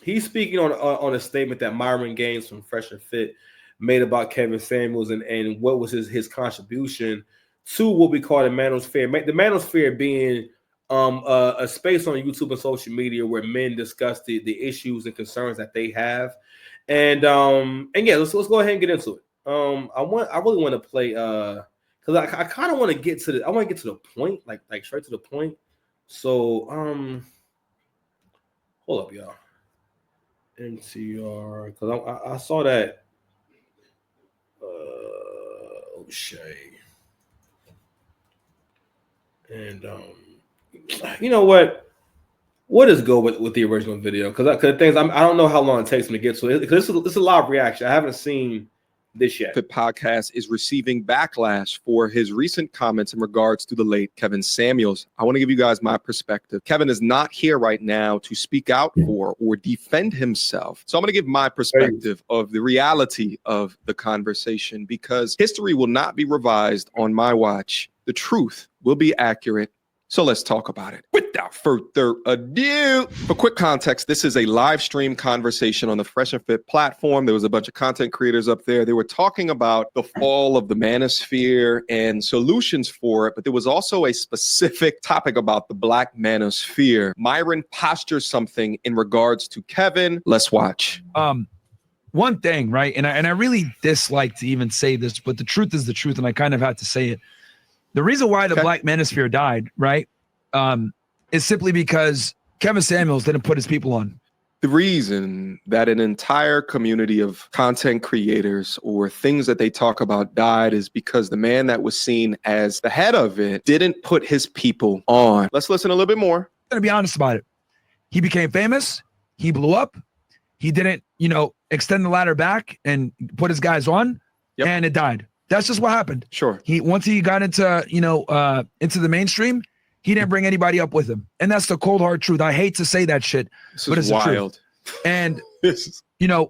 he's speaking on a statement that Myron Gaines from Fresh and Fit made about Kevin Samuels and what was his contribution to what we call the manosphere. The manosphere being a space on YouTube and social media where men discuss the issues and concerns that they have. And yeah, let's go ahead and get into it. I really want to play because I kind of want to get to the point, like straight to the point. So hold up, y'all. NCR, because I saw that O'Shea. And you know what? What is go with the original video? Because things I don't know how long it takes me to get to it. Because this is a live reaction. I haven't seen this yet. The podcast is receiving backlash for his recent comments in regards to the late Kevin Samuels. I want to give you guys my perspective. Kevin is not here right now to speak out for or defend himself. So I'm going to give my perspective of the reality of the conversation, because history will not be revised on my watch. The truth will be accurate. So let's talk about it. Without further ado, for quick context, this is a live stream conversation on the Fresh and Fit platform. There was a bunch of content creators up there. They were talking about the fall of the manosphere and solutions for it, but there was also a specific topic about the Black manosphere. Myron postures something in regards to Kevin. Let's watch. One thing, right? And I really dislike to even say this, but the truth is the truth, and I kind of had to say it. The reason why the Black manosphere died, right, is simply because Kevin Samuels didn't put his people on. The reason that an entire community of content creators or things that they talk about died is because the man that was seen as the head of it didn't put his people on. Let's listen a little bit more. I'm going to be honest about it. He became famous. He blew up. He didn't, extend the ladder back and put his guys on, and it died. That's just what happened. Sure. Once he got into, into the mainstream, he didn't bring anybody up with him. And that's the cold hard truth. I hate to say that shit, but it's wild. The truth. And,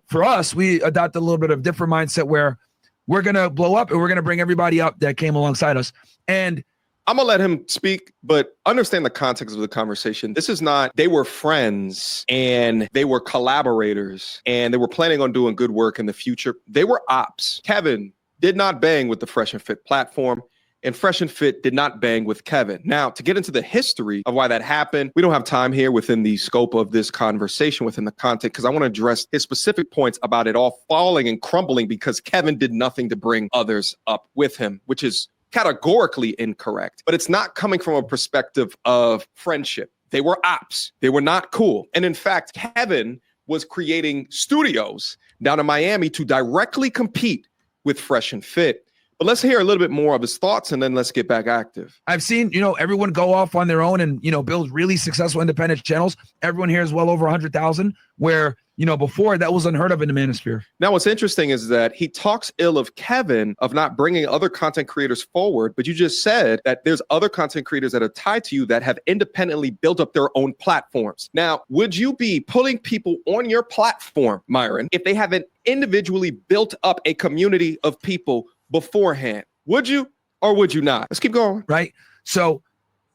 for us, we adopted a little bit of different mindset where we're going to blow up and we're going to bring everybody up that came alongside us. And I'm going to let him speak, but understand the context of the conversation. This is not, they were friends and they were collaborators and they were planning on doing good work in the future. They were ops. Kevin did not bang with the Fresh and Fit platform, and Fresh and Fit did not bang with Kevin. Now, to get into the history of why that happened, we don't have time here within the scope of this conversation, within the content, because I want to address his specific points about it all falling and crumbling because Kevin did nothing to bring others up with him, which is categorically incorrect. But it's not coming from a perspective of friendship. They were ops. They were not cool. And in fact, Kevin was creating studios down in Miami to directly compete with Fresh and Fit. But let's hear a little bit more of his thoughts and then let's get back active. I've seen, everyone go off on their own and, build really successful independent channels. Everyone here is well over 100,000, where, before that was unheard of in the manosphere. Now, what's interesting is that he talks ill of Kevin of not bringing other content creators forward, but you just said that there's other content creators that are tied to you that have independently built up their own platforms. Now, would you be pulling people on your platform, Myron, if they haven't individually built up a community of people beforehand? Would you or would you not? Let's keep going. Right. So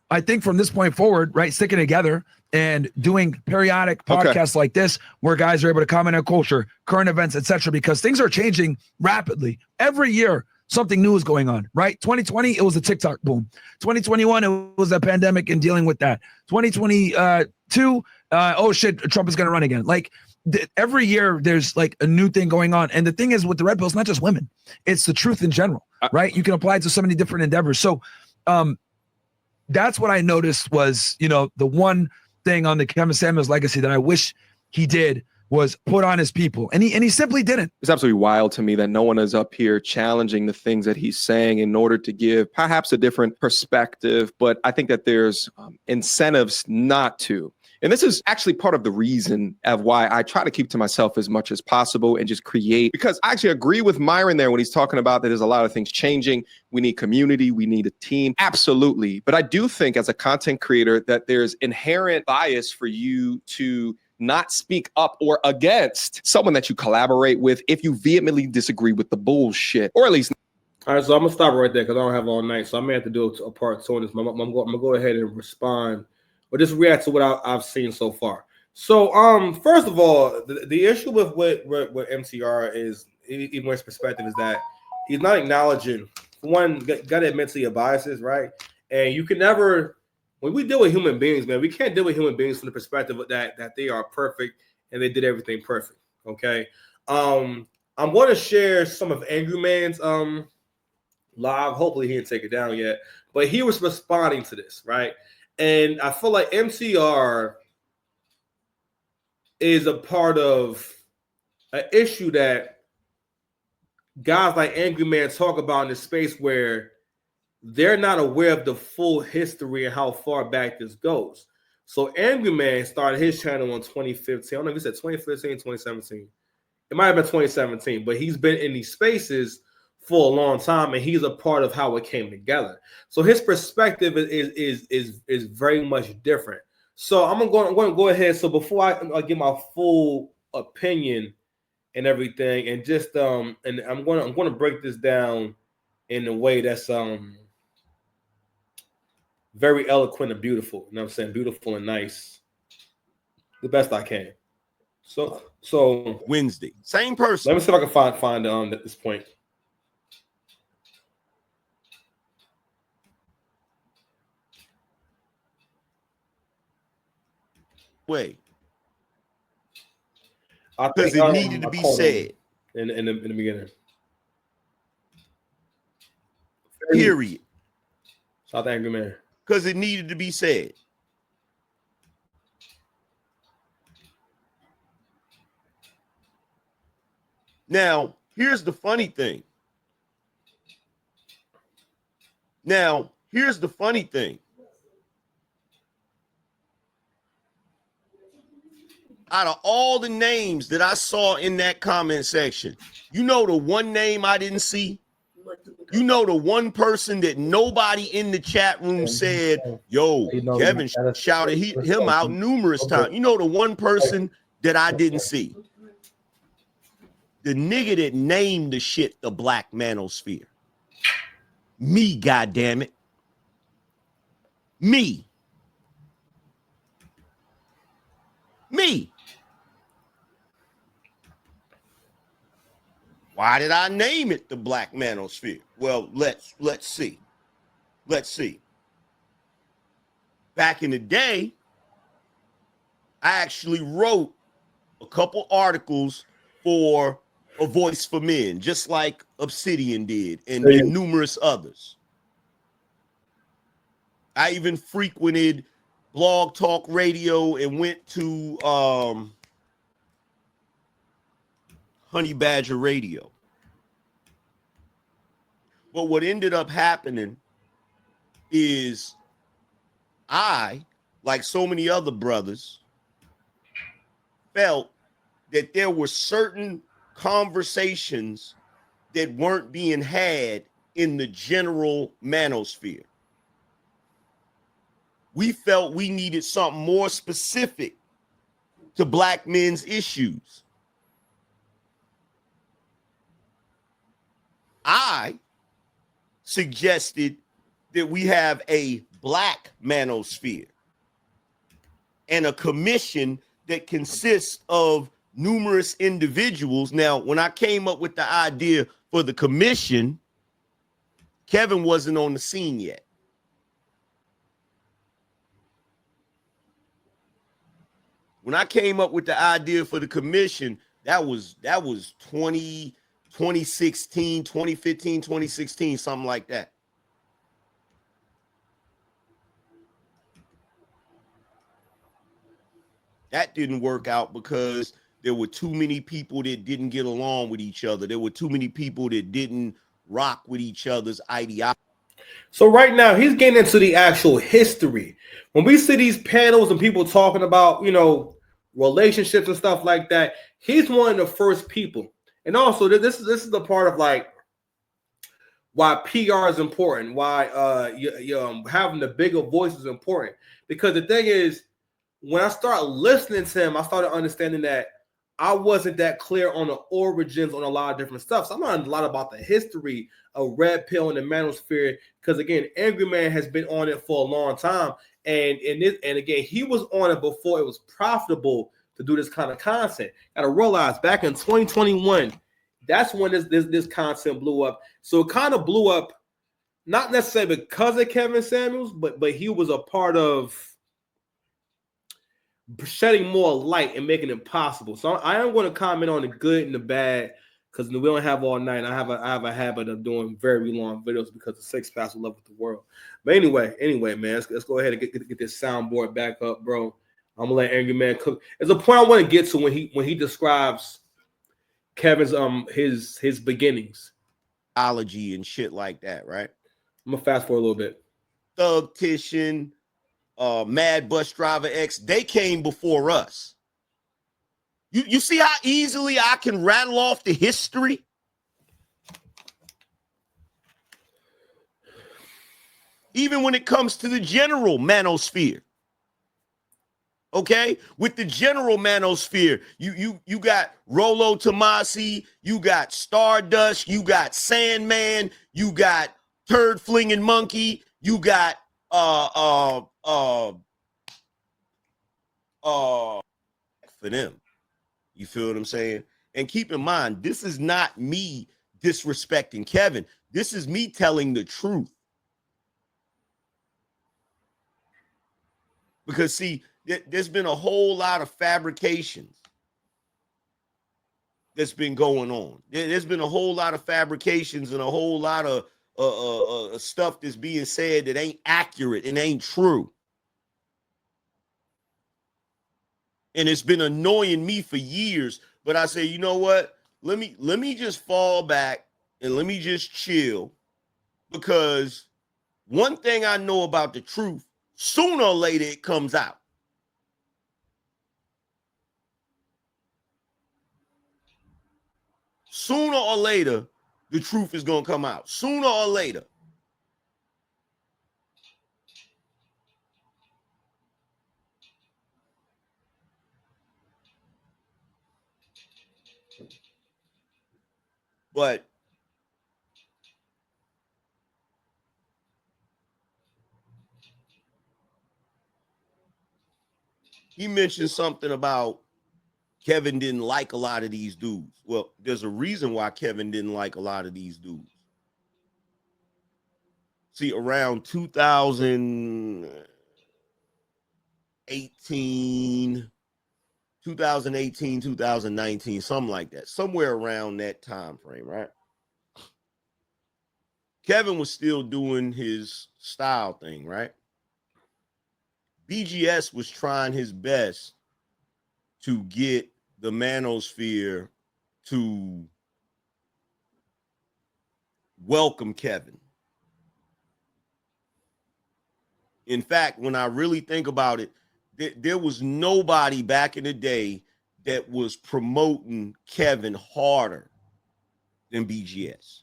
I think from this point forward, right, sticking together and doing periodic podcasts like this, where guys are able to comment on culture, current events, etc., because things are changing rapidly. Every year, something new is going on, right? 2020, it was a TikTok boom. 2021, it was a pandemic and dealing with that. 2022, oh shit, Trump is going to run again. Like, every year there's like a new thing going on. And the thing is with the Red Pill, it's not just women, it's the truth in general, right? You can apply it to so many different endeavors. So that's what I noticed was, the one thing on the Kevin Samuels legacy that I wish he did was put on his people. And he simply didn't. It's absolutely wild to me that no one is up here challenging the things that he's saying in order to give perhaps a different perspective. But I think that there's incentives not to. And this is actually part of the reason of why I try to keep to myself as much as possible and just create, because I actually agree with Myron there when he's talking about that there's a lot of things changing. We need community. We need a team. Absolutely. But I do think as a content creator that there's inherent bias for you to not speak up or against someone that you collaborate with if you vehemently disagree with the bullshit, or at least. All right, so I'm going to stop right there because I don't have all night. So I may have to do a part two on this. I'm going to go ahead and respond or just react to what I've seen so far. So, first of all, the issue with MTR is, even his perspective, is that he's not acknowledging, one, got to admit to your biases, right? And you can never, when we deal with human beings, man, we can't deal with human beings from the perspective of that they are perfect and they did everything perfect. Okay. I'm going to share some of Angryman's live. Hopefully he didn't take it down yet, but he was responding to this, right? And I feel like MTR is a part of an issue that guys like Angryman talk about in the space where they're not aware of the full history and how far back this goes. So Angryman started his channel in 2015. I don't know if he said 2015, 2017. It might have been 2017, but he's been in these spaces for a long time, and he's a part of how it came together. So his perspective is very much different. So I'm going to go ahead. So before I give my full opinion and everything, and just and I'm going to break this down in a way that's very eloquent and beautiful. You know what I'm saying? Beautiful and nice, the best I can. So Wednesday, same person. Let me see if I can find at this point. Way. Because it needed to be said in the beginning. Period. South Angryman. Because it needed to be said. Now, here's the funny thing. Out of all the names that I saw in that comment section, you know the one name I didn't see? You know the one person that nobody in the chat room said, yo, Kevin shouted him out numerous times. You know the one person that I didn't see? The nigga that named the shit the Black Manosphere. Me, goddammit. Me. Why did I name it the Black Manosphere? Well, let's see. Back in the day, I actually wrote a couple articles for A Voice for Men, just like Obsidian did, and numerous others. I even frequented Blog Talk Radio and went to Honey Badger Radio. But what ended up happening is I, like so many other brothers, felt that there were certain conversations that weren't being had in the general manosphere. We felt we needed something more specific to Black men's issues. I suggested that we have a Black manosphere and a commission that consists of numerous individuals. Now, when I came up with the idea for the commission, Kevin wasn't on the scene yet. When I came up with the idea for the commission, that was 2016, 2015, 2016, something like that. That didn't work out because there were too many people that didn't get along with each other. There were too many people that didn't rock with each other's ideology. So right now, he's getting into the actual history. When we see these panels and people talking about, relationships and stuff like that, he's one of the first people. And also, this is the part of like why PR is important, why having the bigger voice is important. Because the thing is, when I started listening to him, I started understanding that I wasn't that clear on the origins on a lot of different stuff. So I'm learning a lot about the history of Red Pill and the Manosphere. Because again, Angryman has been on it for a long time. and again, he was on it before it was profitable to do this kind of content. Got to realize back in 2021, that's when this content blew up. So it kind of blew up, not necessarily because of Kevin Samuels, but he was a part of shedding more light and making it possible. So I am going to comment on the good and the bad because we don't have all night. I have a habit of doing very long videos because the Six Pass will love with the world. But anyway, man, let's go ahead and get this soundboard back up, bro. I'm gonna let Angryman cook. There's a point I want to get to when he describes Kevin's his beginnings, ology and shit like that, right? I'm gonna fast forward a little bit. Thugtician, Mad Bus Driver X, they came before us. You see how easily I can rattle off the history? Even when it comes to the general manosphere. Okay, with the general manosphere, you got Rolo Tomasi, you got Stardust, you got Sandman, you got Turd Flinging Monkey, you got for them. You feel what I'm saying? And keep in mind, this is not me disrespecting Kevin. This is me telling the truth. Because see, there's been a whole lot of fabrications that's been going on. There's been a whole lot of fabrications and a whole lot of stuff that's being said that ain't accurate and ain't true. And it's been annoying me for years. But I say, you know what? Let me just fall back and let me just chill. Because one thing I know about the truth, sooner or later it comes out. Sooner or later, the truth is going to come out. Sooner or later. But he mentioned something about Kevin didn't like a lot of these dudes. Well, there's a reason why Kevin didn't like a lot of these dudes. See, around 2018, 2019, something like that, somewhere around that time frame, right? Kevin was still doing his style thing, right? BGS was trying his best to get the manosphere to welcome Kevin. In fact, when I really think about it, there was nobody back in the day that was promoting Kevin harder than BGS.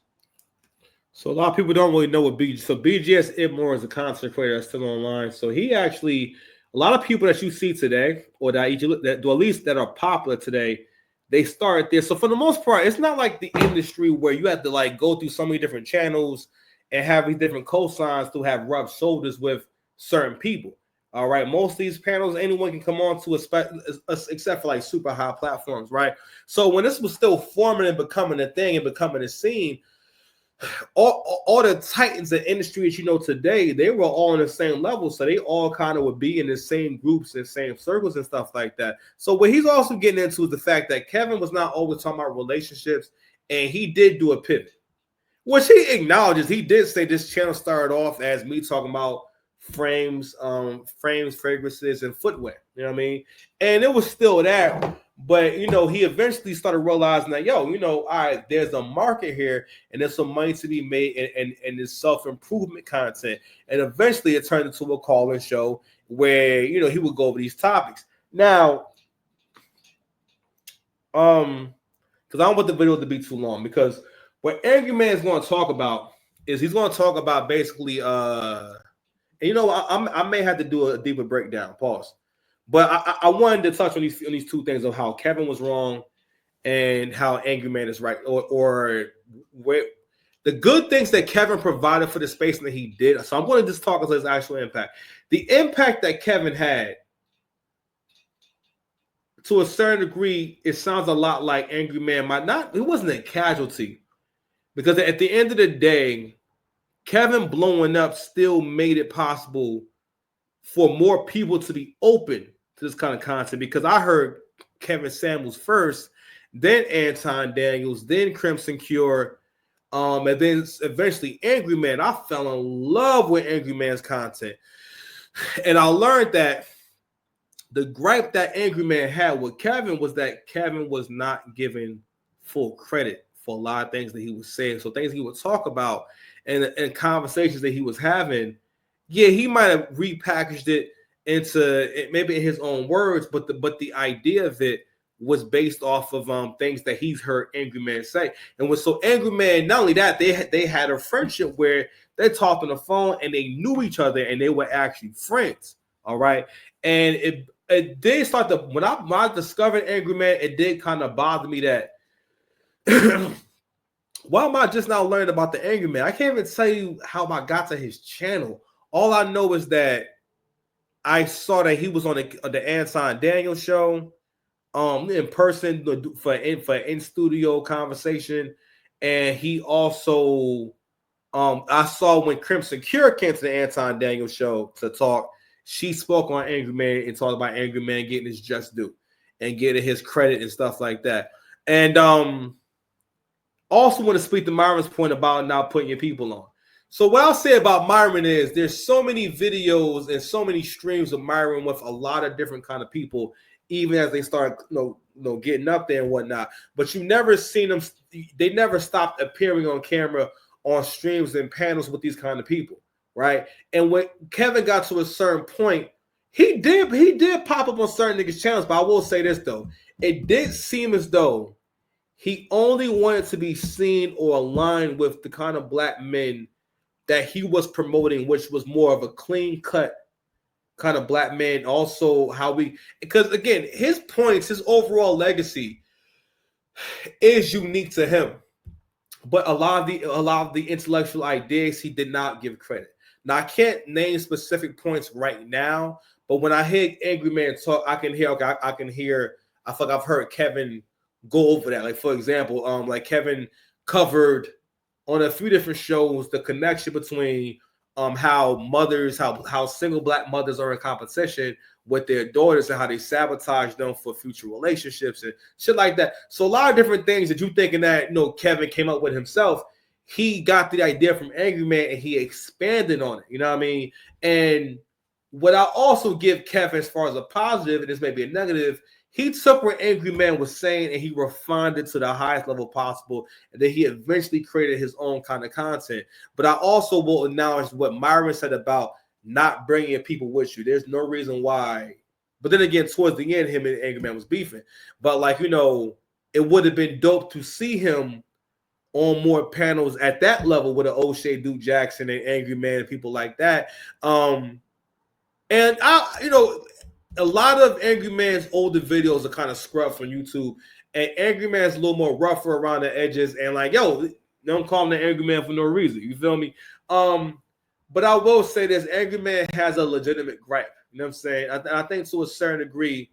So a lot of people don't really know what BGS. So BGS Idmore is a content creator that's still online. So he actually, a lot of people that you see today, or that at least that are popular today, they started there. So for the most part, it's not like the industry where you have to like go through so many different channels and have these different cosigns to have rub shoulders with certain people. All right, most of these panels anyone can come on to, except for like super high platforms, right? So when this was still forming and becoming a thing and becoming a scene, all the titans of industry that you know today, they were all on the same level, so they all kind of would be in the same groups and same circles and stuff like that. So what he's also getting into is the fact that Kevin was not always talking about relationships, and he did do a pivot, which he acknowledges. He did say this channel started off as me talking about frames, fragrances, and footwear. You know what I mean? And it was still that. But, you know, he eventually started realizing that, all right, there's a market here and there's some money to be made and this self-improvement content. And eventually it turned into a call-in show where, he would go over these topics. Now, because I don't want the video to be too long, because what Angryman is going to talk about is he's going to talk about basically, I may have to do a deeper breakdown, pause. But I wanted to touch on these two things of how Kevin was wrong and how Angryman is right, or where the good things that Kevin provided for the space that he did. So I'm going to just talk about his actual impact. The impact that Kevin had, to a certain degree, it sounds a lot like Angryman might not. It wasn't a casualty, because at the end of the day, Kevin blowing up still made it possible for more people to be open to this kind of content. Because I heard Kevin Samuels first, then Anton Daniels, then Crimson Cure, and then eventually Angryman. I fell in love with Angryman's content, and I learned that the gripe that Angryman had with Kevin was that Kevin was not given full credit for a lot of things that he was saying. So things he would talk about and conversations that he was having, yeah, he might have repackaged it into maybe in his own words, but the idea of it was based off of things that he's heard Angryman say. And was so Angryman, not only that, they had a friendship where they talked on the phone and they knew each other and they were actually friends. All right. And it did start to, when I discovered Angryman, it did kind of bother me that why am I just now learning about the Angryman? I can't even tell you how I got to his channel. All I know is that I saw that he was on the Anton Daniels show, in person for in studio conversation, and he also, I saw when Crimson Cure came to the Anton Daniels show to talk. She spoke on Angryman and talked about Angryman getting his just due and getting his credit and stuff like that. And also want to speak to Myron's point about not putting your people on. So what I'll say about Myron is there's so many videos and so many streams of Myron with a lot of different kind of people, even as they start getting up there and whatnot. But you never seen them, they never stopped appearing on camera on streams and panels with these kind of people, right? And when Kevin got to a certain point, he did pop up on certain niggas' channels. But I will say this though, it did seem as though he only wanted to be seen or aligned with the kind of black men that he was promoting, which was more of a clean cut kind of black man. Also, because again, his points, his overall legacy is unique to him. But a lot of the intellectual ideas he did not give credit. Now I can't name specific points right now, but when I hear Angryman talk, I can hear. Okay, I can hear. I feel like I've heard Kevin go over that. Like for example, like Kevin covered on a few different shows the connection between how single black mothers are in competition with their daughters and how they sabotage them for future relationships and shit like that. So a lot of different things that you thinking that Kevin came up with himself, he got the idea from Angryman and he expanded on it. You know what I mean? And what I also give Kevin as far as a positive, and this may be a negative, he took what Angryman was saying and he refined it to the highest level possible. And then he eventually created his own kind of content. But I also will acknowledge what Myron said about not bringing people with you. There's no reason why. But then again, towards the end, him and Angryman was beefing. But it would have been dope to see him on more panels at that level with an O'Shea Duke Jackson and Angryman and people like that. And a lot of Angryman's older videos are kind of scrubbed from YouTube, and Angryman's a little more rougher around the edges. And don't call him the Angryman for no reason. You feel me? But I will say this: Angryman has a legitimate gripe. You know what I'm saying? I think to a certain degree,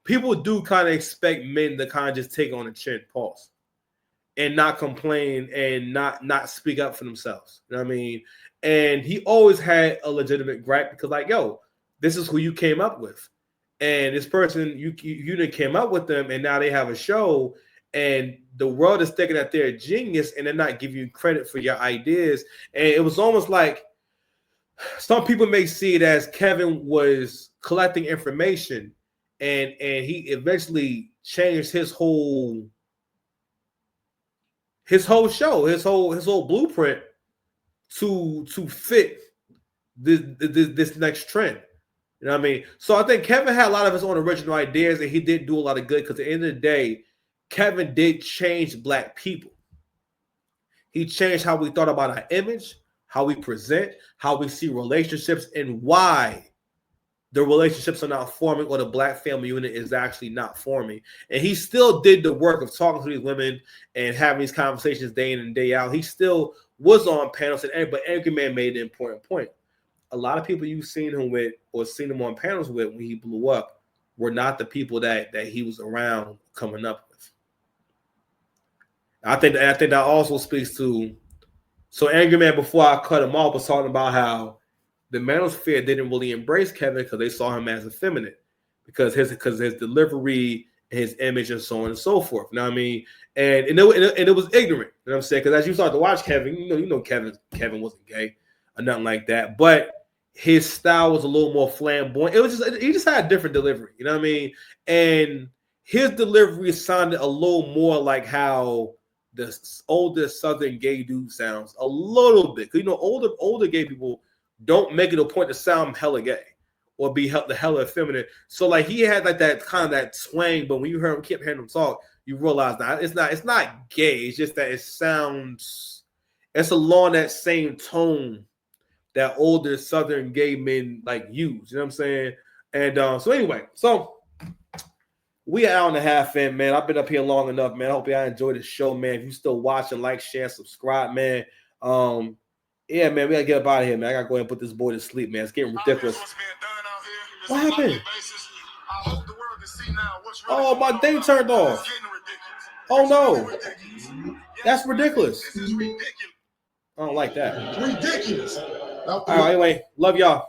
people do kind of expect men to kind of just take on the chin, pause, and not complain and not speak up for themselves. You know what I mean? And he always had a legitimate gripe because, this is who you came up with. And this person, you didn't came up with them, and now they have a show, and the world is thinking that they're a genius, and they're not giving you credit for your ideas. And it was almost like some people may see it as Kevin was collecting information, and he eventually changed his whole show, his whole blueprint to fit this next trend. You know what I mean? So I think Kevin had a lot of his own original ideas, and he did do a lot of good because at the end of the day, Kevin did change black people. He changed how we thought about our image, how we present, how we see relationships, and why the relationships are not forming or the black family unit is actually not forming. And he still did the work of talking to these women and having these conversations day in and day out. He still was on panels, but Angryman made an important point. A lot of people you've seen him with or seen him on panels with when he blew up were not the people that he was around coming up with. I think that also speaks to, so Angryman, before I cut him off, was talking about how the manosphere didn't really embrace Kevin because they saw him as effeminate because his delivery, his image, and so on and so forth. You know what I mean? And it was ignorant. You know what I'm saying? Because as you start to watch Kevin, you know Kevin wasn't gay or nothing like that, but his style was a little more flamboyant. He just had a different delivery. You know what I mean? And his delivery sounded a little more like how the older Southern gay dude sounds a little bit. Because older gay people don't make it a point to sound hella gay or be hella effeminate. So like he had like that kind of that twang, but when you kept hearing him talk, you realize that it's not gay. It's just that it's along that same tone that older Southern gay men like use. You know what I'm saying? And so anyway, so we are hour and a half in, man. I've been up here long enough, man. I hope y'all enjoyed the show, man. If you still watching, like, share, subscribe, man. Yeah, man, we gotta get up out of here, man. I gotta go ahead and put this boy to sleep, man. It's getting ridiculous. What happened? Oh, my thing turned off. Oh no, that's ridiculous. I don't like that. Ridiculous. All right, anyway, love y'all.